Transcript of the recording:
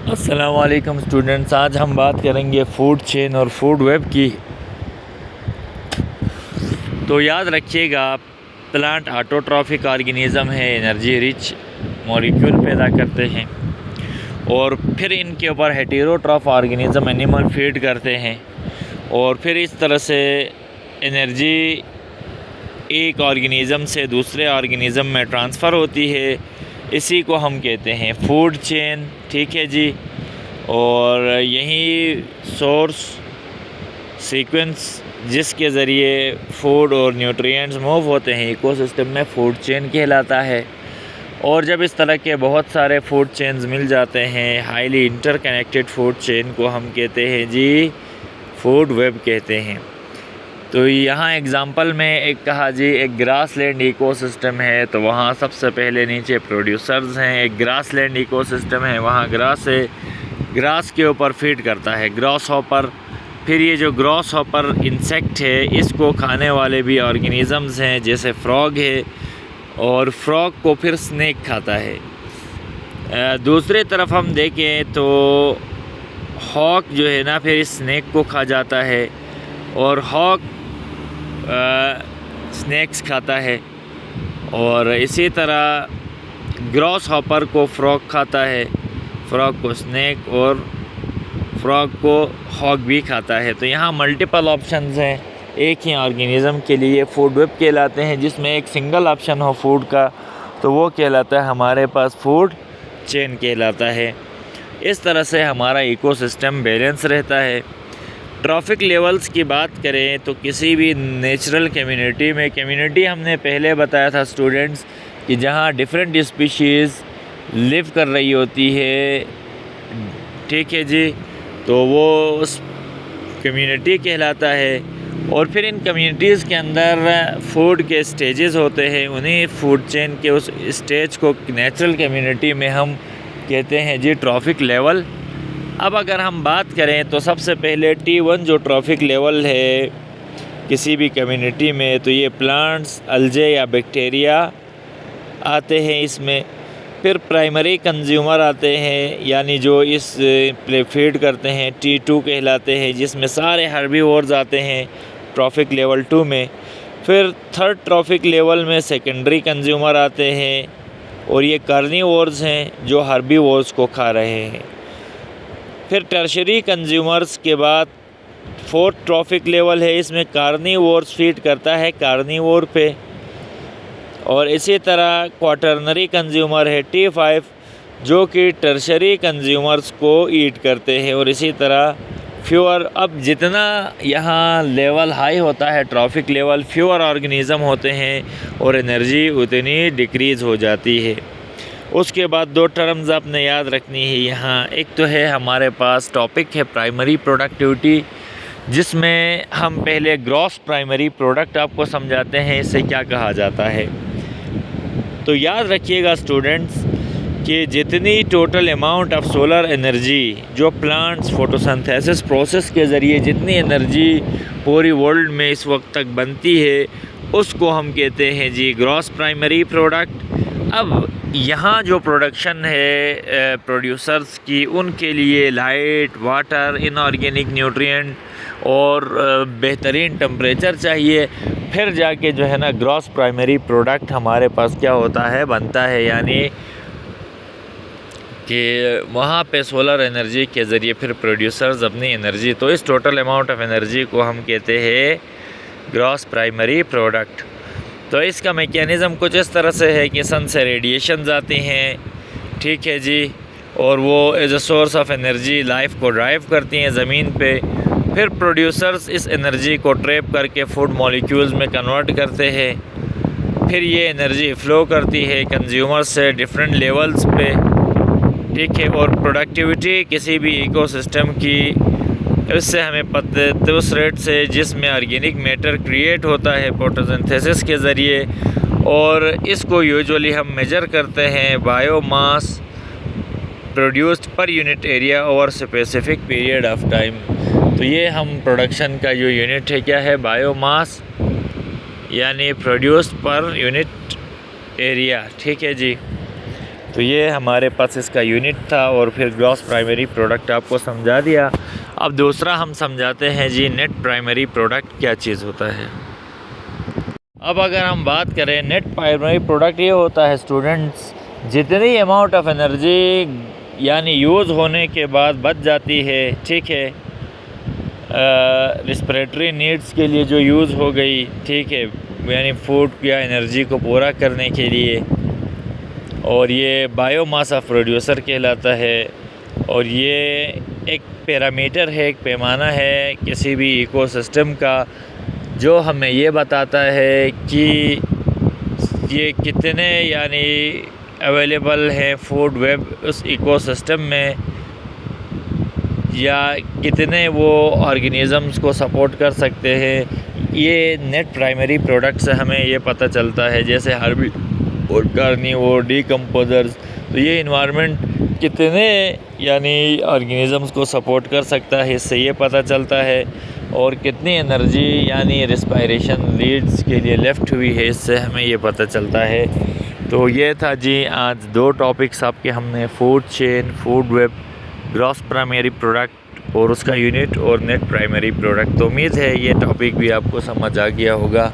अस्सलामुअलैकुम स्टूडेंट्स, आज हम बात करेंगे फूड चेन और फूड वेब की। तो याद रखिएगा, प्लांट ऑटोट्रॉफिक ऑर्गेनिज़म है, एनर्जी रिच मॉलिक्यूल पैदा करते हैं और फिर इनके ऊपर हेटेरोट्रॉफ ऑर्गेनिज़म एनिमल फीड करते हैं और फिर इस तरह से एनर्जी एक ऑर्गेनिज़म से दूसरे ऑर्गेनिज़म में ट्रांसफ़र होती है। इसी को हम कहते हैं फूड चेन। ठीक है जी। और यही सोर्स सीक्वेंस जिसके ज़रिए फूड और न्यूट्रिएंट्स मूव होते हैं इकोसिस्टम में, फूड चेन कहलाता है। और जब इस तरह के बहुत सारे फूड चेन्स मिल जाते हैं, हाईली इंटरकनेक्टेड फूड चेन को हम कहते हैं जी फूड वेब कहते हैं। तो यहाँ एग्ज़ाम्पल में एक कहा जी, एक ग्रासलैंड इकोसिस्टम है तो वहाँ सबसे पहले नीचे प्रोड्यूसर्स हैं। एक ग्रासलैंड इकोसिस्टम है, वहाँ ग्रास है, ग्रास के ऊपर फीड करता है ग्रॉस हॉपर। फिर ये जो ग्रॉस हॉपर इंसेक्ट है, इसको खाने वाले भी ऑर्गेनिज़म्स हैं, जैसे फ्रॉग है, और फ्रॉग को फिर स्नेक खाता है। दूसरी तरफ हम देखें तो हॉक जो है ना, फिर इस स्नेक को खा जाता है और हॉक स्नैक्स खाता है। और इसी तरह ग्रॉस हॉपर को फ्रॉग खाता है, फ्रॉग को स्नैक और फ्रॉग को हॉक भी खाता है। तो यहाँ मल्टीपल ऑप्शंस हैं एक ही ऑर्गेनिज़म के लिए, फूड वेब कहलाते हैं। जिसमें एक सिंगल ऑप्शन हो फूड का तो वो कहलाता है हमारे पास फूड चेन कहलाता है। इस तरह से हमारा इकोसिस्टम बैलेंस रहता है। ट्रॉफिक लेवल्स की बात करें तो किसी भी नेचुरल कम्युनिटी में, कम्युनिटी हमने पहले बताया था स्टूडेंट्स कि जहाँ डिफरेंट स्पीशीज़ लिव कर रही होती है, ठीक है जी, तो वो उस कम्युनिटी कहलाता है। और फिर इन कम्युनिटीज़ के अंदर फूड के स्टेजेस होते हैं, उन्हीं फूड चेन के उस स्टेज को नेचुरल कम्युनिटी में हम कहते हैं जी ट्रॉफिक लेवल। अब अगर हम बात करें तो सबसे पहले T1 जो ट्रॉफिक लेवल है किसी भी कम्युनिटी में, तो ये प्लांट्स, अल्जे या बैक्टीरिया आते हैं इसमें। फिर प्राइमरी कंज्यूमर आते हैं, यानी जो इस फीड करते हैं, T2 कहलाते हैं, जिसमें सारे हर्बीवोर्स आते हैं ट्रॉफिक लेवल 2 में। फिर थर्ड ट्रॉफिक लेवल में सेकेंडरी कंज्यूमर आते हैं और ये कार्निवोर्स हैं जो हर्बीवोर्स को खा रहे हैं। फिर टर्शरी कंज्यूमर्स के बाद फोर्थ ट्रॉफिक लेवल है, इसमें कार्निवोर्स फीड करता है कार्निवोर पे। और इसी तरह क्वाटरनरी कंज्यूमर है T5 जो कि टर्शरी कंज्यूमर्स को ईट करते हैं। और इसी तरह फ्यूअर, अब जितना यहाँ लेवल हाई होता है ट्रॉफिक लेवल, फ्यूअर ऑर्गेनिज़म होते हैं और एनर्जी उतनी डिक्रीज़ हो जाती है। उसके बाद दो टर्म्स आपने याद रखनी है यहाँ। एक तो है हमारे पास टॉपिक है प्राइमरी प्रोडक्टिविटी, जिसमें हम पहले ग्रॉस प्राइमरी प्रोडक्ट आपको समझाते हैं इसे क्या कहा जाता है। तो याद रखिएगा स्टूडेंट्स कि जितनी total amount of solar energy जो प्लांट्स फोटोसिंथेसिस प्रोसेस के ज़रिए जितनी एनर्जी पूरी वर्ल्ड में इस वक्त तक बनती है, उसको हम कहते हैं जी ग्रॉस प्राइमरी प्रोडक्ट। अब यहाँ जो प्रोडक्शन है प्रोड्यूसर्स की, उनके लिए लाइट, वाटर, इनऑर्गेनिक न्यूट्रिएंट और बेहतरीन टेम्परेचर चाहिए, फिर जाके जो है ना ग्रॉस प्राइमरी प्रोडक्ट हमारे पास क्या होता है, बनता है। यानी कि वहाँ पे सोलर एनर्जी के ज़रिए फिर प्रोड्यूसर्स अपनी एनर्जी, तो इस टोटल अमाउंट ऑफ एनर्जी को हम कहते हैं ग्रॉस प्राइमरी प्रोडक्ट। तो इसका मैकेनिज़्म कुछ इस तरह से है कि सन से रेडिएशंस आती हैं, ठीक है जी, और वो as a source of energy life को ड्राइव करती हैं ज़मीन पे। फिर प्रोड्यूसर्स इस एनर्जी को ट्रैप करके फूड मॉलिक्यूल्स में कन्वर्ट करते हैं। फिर ये एनर्जी फ़्लो करती है कंज्यूमर्स से डिफरेंट लेवल्स पे, ठीक है। और प्रोडक्टिविटी किसी भी इकोसिस्टम की, इससे हमें पता, तो उस रेट से जिसमें ऑर्गेनिक मैटर क्रिएट होता है फोटोसिंथेसिस के ज़रिए, और इसको यूजुअली हम मेजर करते हैं biomass produced per unit area over specific period of time. तो ये हम प्रोडक्शन का जो यूनिट है क्या है, बायोमास, यानी प्रोड्यूस्ड पर यूनिट एरिया, ठीक है जी। तो ये हमारे पास इसका यूनिट था और फिर ग्रॉस प्राइमरी प्रोडक्ट आपको समझा दिया। अब दूसरा हम समझाते हैं जी नेट प्राइमरी प्रोडक्ट क्या चीज़ होता है। अब अगर हम बात करें नेट प्राइमरी प्रोडक्ट, ये होता है स्टूडेंट्स जितनी अमाउंट ऑफ एनर्जी यानी यूज़ होने के बाद बच जाती है, ठीक है, रिस्पिरेटरी नीड्स के लिए जो यूज़ हो गई, ठीक है, यानी फूड या एनर्जी को पूरा करने के लिए, और ये बायोमास ऑफ प्रोड्यूसर कहलाता है। और ये एक पैरामीटर है, एक पैमाना है किसी भी इकोसिस्टम का, जो हमें ये बताता है कि ये कितने यानी अवेलेबल हैं फूड वेब उस इकोसिस्टम में, या कितने वो ऑर्गेनिज़म्स को सपोर्ट कर सकते हैं। ये नेट प्राइमरी प्रोडक्ट से हमें ये पता चलता है, जैसे हार्बी और कार्निवोर, डीकम्पोजर्स, तो ये इन्वायरमेंट कितने यानी ऑर्गेनिज़म्स को सपोर्ट कर सकता है, इससे ये पता चलता है। और कितनी एनर्जी यानी रिस्पायरेशन लीड्स के लिए लेफ़्ट हुई है, इससे हमें ये पता चलता है। तो ये था जी आज 2 टॉपिक्स आपके हमने food chain, food web, gross primary product और उसका यूनिट, और नेट प्राइमरी प्रोडक्ट। तो उम्मीद है ये टॉपिक भी आपको समझ आ गया होगा।